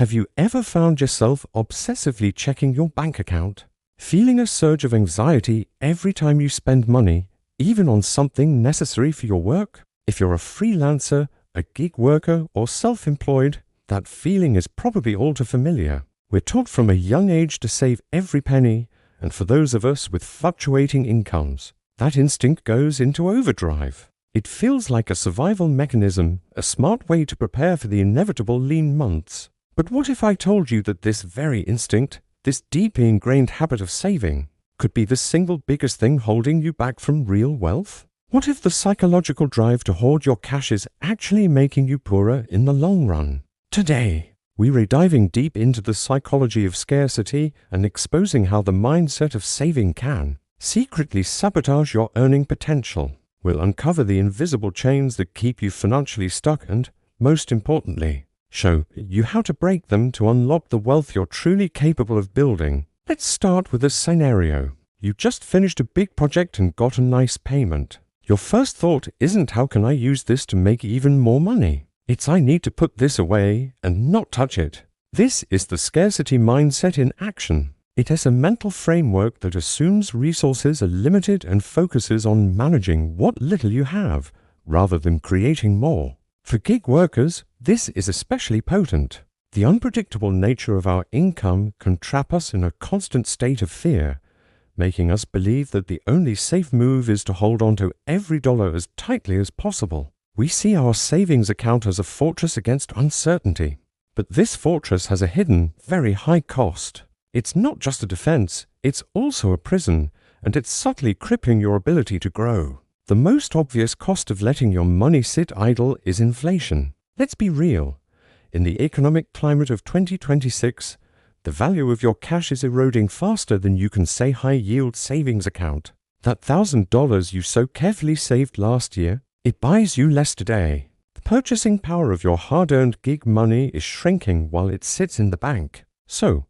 Have you ever found yourself obsessively checking your bank account, feeling a surge of anxiety every time you spend money, even on something necessary for your work? If you're a freelancer, a gig worker, or self-employed, that feeling is probably all too familiar. We're taught from a young age to save every penny, and for those of us with fluctuating incomes, that instinct goes into overdrive. It feels like a survival mechanism, a smart way to prepare for the inevitable lean months. But what if I told you that this very instinct, this deeply ingrained habit of saving, could be the single biggest thing holding you back from real wealth? What if the psychological drive to hoard your cash is actually making you poorer in the long run? Today, we're diving deep into the psychology of scarcity and exposing how the mindset of saving can secretly sabotage your earning potential. We'll uncover the invisible chains that keep you financially stuck and, most importantly, show you how to break them to unlock the wealth you're truly capable of building. Let's start with a scenario. You just finished a big project and got a nice payment. Your first thought isn't how can I use this to make even more money? It's I need to put this away and not touch it. This is the scarcity mindset in action. It is a mental framework that assumes resources are limited and focuses on managing what little you have, rather than creating more. For gig workers, this is especially potent. The unpredictable nature of our income can trap us in a constant state of fear, making us believe that the only safe move is to hold on to every dollar as tightly as possible. We see our savings account as a fortress against uncertainty. But this fortress has a hidden, very high cost. It's not just a defense, it's also a prison, and it's subtly crippling your ability to grow. The most obvious cost of letting your money sit idle is inflation. Let's be real. In the economic climate of 2026, the value of your cash is eroding faster than you can say high-yield savings account. That $1,000 you so carefully saved last year, it buys you less today. The purchasing power of your hard-earned gig money is shrinking while it sits in the bank. So,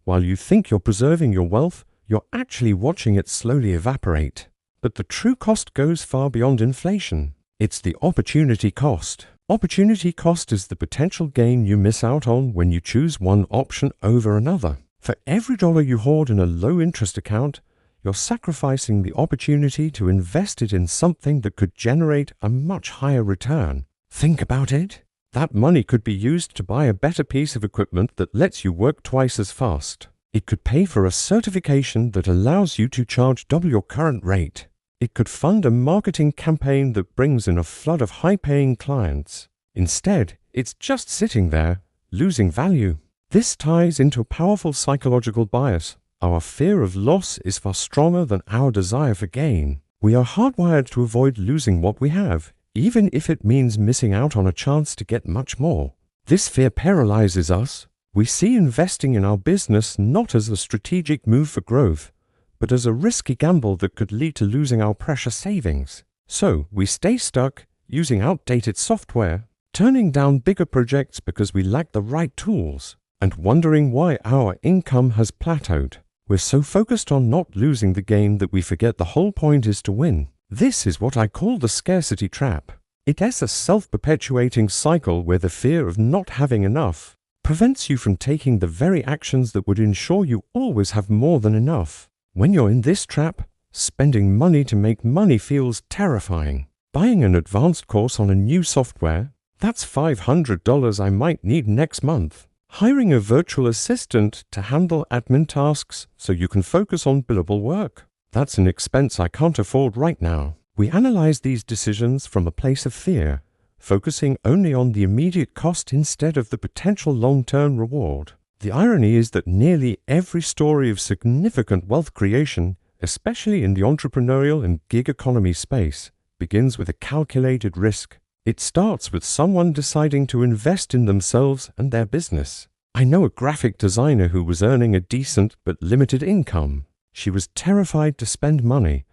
while you think you're preserving your wealth, you're actually watching it slowly evaporate. But the true cost goes far beyond inflation. It's the opportunity cost. Opportunity cost is the potential gain you miss out on when you choose one option over another. For every dollar you hoard in a low-interest account, you're sacrificing the opportunity to invest it in something that could generate a much higher return. Think about it. That money could be used to buy a better piece of equipment that lets you work twice as fast. It could pay for a certification that allows you to charge double your current rate. It could fund a marketing campaign that brings in a flood of high-paying clients. Instead, it's just sitting there, losing value. This ties into a powerful psychological bias. Our fear of loss is far stronger than our desire for gain. We are hardwired to avoid losing what we have, even if it means missing out on a chance to get much more. This fear paralyzes us. We see investing in our business not as a strategic move for growth, but as a risky gamble that could lead to losing our precious savings. So we stay stuck, using outdated software, turning down bigger projects because we lack the right tools, and wondering why our income has plateaued. We're so focused on not losing the game that we forget the whole point is to win. This is what I call the scarcity trap. It is a self-perpetuating cycle where the fear of not having enough prevents you from taking the very actions that would ensure you always have more than enough. When you're in this trap, spending money to make money feels terrifying. Buying an advanced course on a new software, that's $500 I might need next month. Hiring a virtual assistant to handle admin tasks so you can focus on billable work, that's an expense I can't afford right now. We analyze these decisions from a place of fear, focusing only on the immediate cost instead of the potential long-term reward. The irony is that nearly every story of significant wealth creation, especially in the entrepreneurial and gig economy space, begins with a calculated risk. It starts with someone deciding to invest in themselves and their business. I know a graphic designer who was earning a decent but limited income. She was terrified to spend money,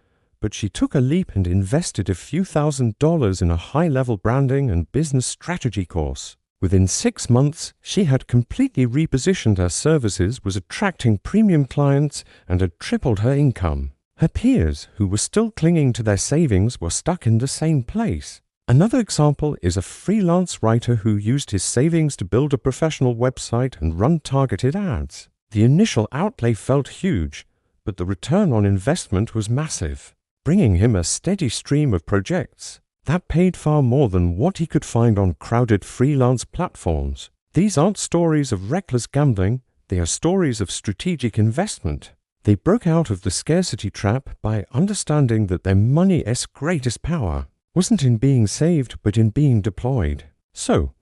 but she took a leap and invested a few $1,000s in a high-level branding and business strategy course. Within 6 months, she had completely repositioned her services, was attracting premium clients, and had tripled her income. Her peers, who were still clinging to their savings, were stuck in the same place. Another example is a freelance writer who used his savings to build a professional website and run targeted ads. The initial outlay felt huge, but the return on investment was massive, bringing him a steady stream of projects that paid far more than what he could find on crowded freelance platforms. These aren't stories of reckless gambling, they are stories of strategic investment. They broke out of the scarcity trap by understanding that their money's greatest power wasn't in being saved, but in being deployed. So,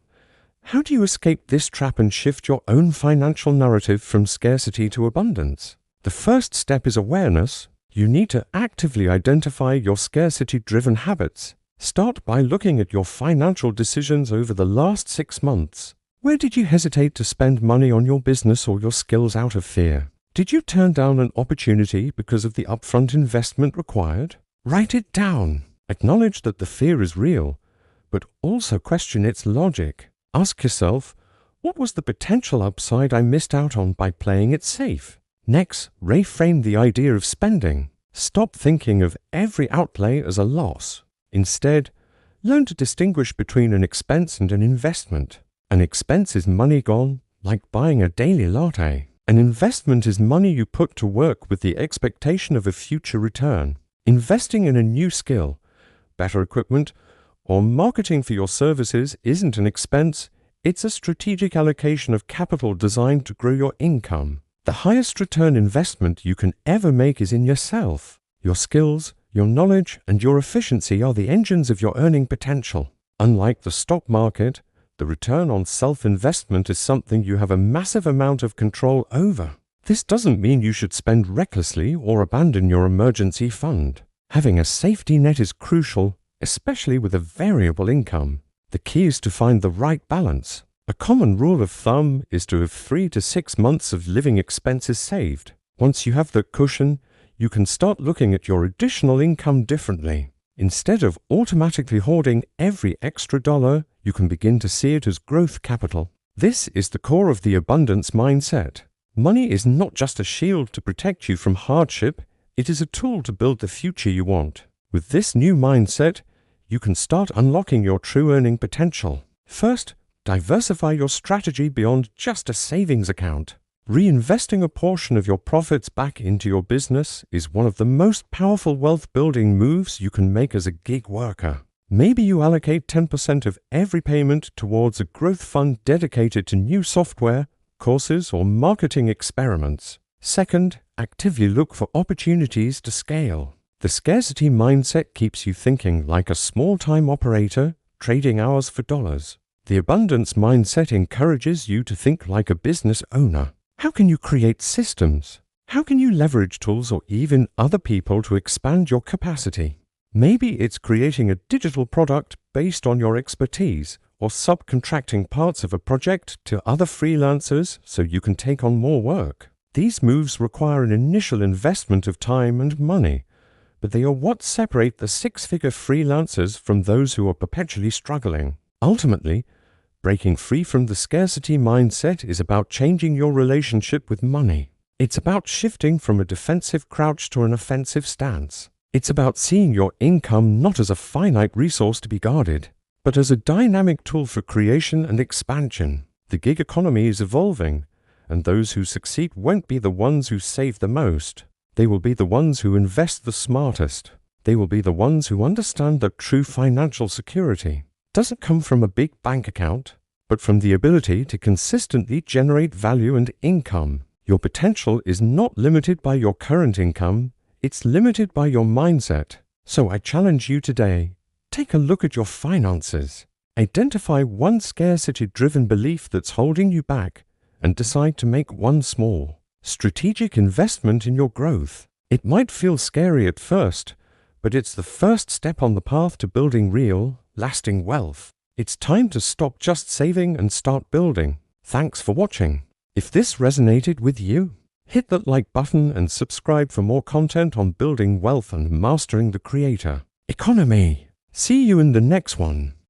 how do you escape this trap and shift your own financial narrative from scarcity to abundance? The first step is awareness. You need to actively identify your scarcity-driven habits. Start by looking at your financial decisions over the last 6 months. Where did you hesitate to spend money on your business or your skills out of fear? Did you turn down an opportunity because of the upfront investment required? Write it down. Acknowledge that the fear is real, but also question its logic. Ask yourself, what was the potential upside I missed out on by playing it safe? Next, reframe the idea of spending. Stop thinking of every outlay as a loss. Instead, learn to distinguish between an expense and an investment. An expense is money gone, like buying a daily latte. An investment is money you put to work with the expectation of a future return. Investing in a new skill, better equipment, or marketing for your services isn't an expense, it's a strategic allocation of capital designed to grow your income. The highest return investment you can ever make is in yourself. Your skills, your knowledge, and your efficiency are the engines of your earning potential. Unlike the stock market, the return on self-investment is something you have a massive amount of control over. This doesn't mean you should spend recklessly or abandon your emergency fund. Having a safety net is crucial, especially with a variable income. The key is to find the right balance. A common rule of thumb is to have 3 to 6 months of living expenses saved. Once you have the cushion, you can start looking at your additional income differently. Instead of automatically hoarding every extra dollar, you can begin to see it as growth capital. This is the core of the abundance mindset. Money is not just a shield to protect you from hardship, it is a tool to build the future you want. With this new mindset, you can start unlocking your true earning potential. First, diversify your strategy beyond just a savings account. Reinvesting a portion of your profits back into your business is one of the most powerful wealth-building moves you can make as a gig worker. Maybe you allocate 10% of every payment towards a growth fund dedicated to new software, courses, or marketing experiments. Second, actively look for opportunities to scale. The scarcity mindset keeps you thinking like a small-time operator, trading hours for dollars. The abundance mindset encourages you to think like a business owner. How can you create systems? How can you leverage tools or even other people to expand your capacity? Maybe it's creating a digital product based on your expertise, or subcontracting parts of a project to other freelancers so you can take on more work. These moves require an initial investment of time and money, but they are what separate the six-figure freelancers from those who are perpetually struggling. Ultimately, breaking free from the scarcity mindset is about changing your relationship with money. It's about shifting from a defensive crouch to an offensive stance. It's about seeing your income not as a finite resource to be guarded, but as a dynamic tool for creation and expansion. The gig economy is evolving, and those who succeed won't be the ones who save the most. They will be the ones who invest the smartest. They will be the ones who understand that true financial security doesn't come from a big bank account, but from the ability to consistently generate value and income. Your potential is not limited by your current income, it's limited by your mindset. So I challenge you today, take a look at your finances. Identify one scarcity-driven belief that's holding you back and decide to make one small, strategic investment in your growth. It might feel scary at first, but it's the first step on the path to building real, lasting wealth. It's time to stop just saving and start building. Thanks for watching. If this resonated with you, hit that like button and subscribe for more content on building wealth and mastering the creator economy. See you in the next one.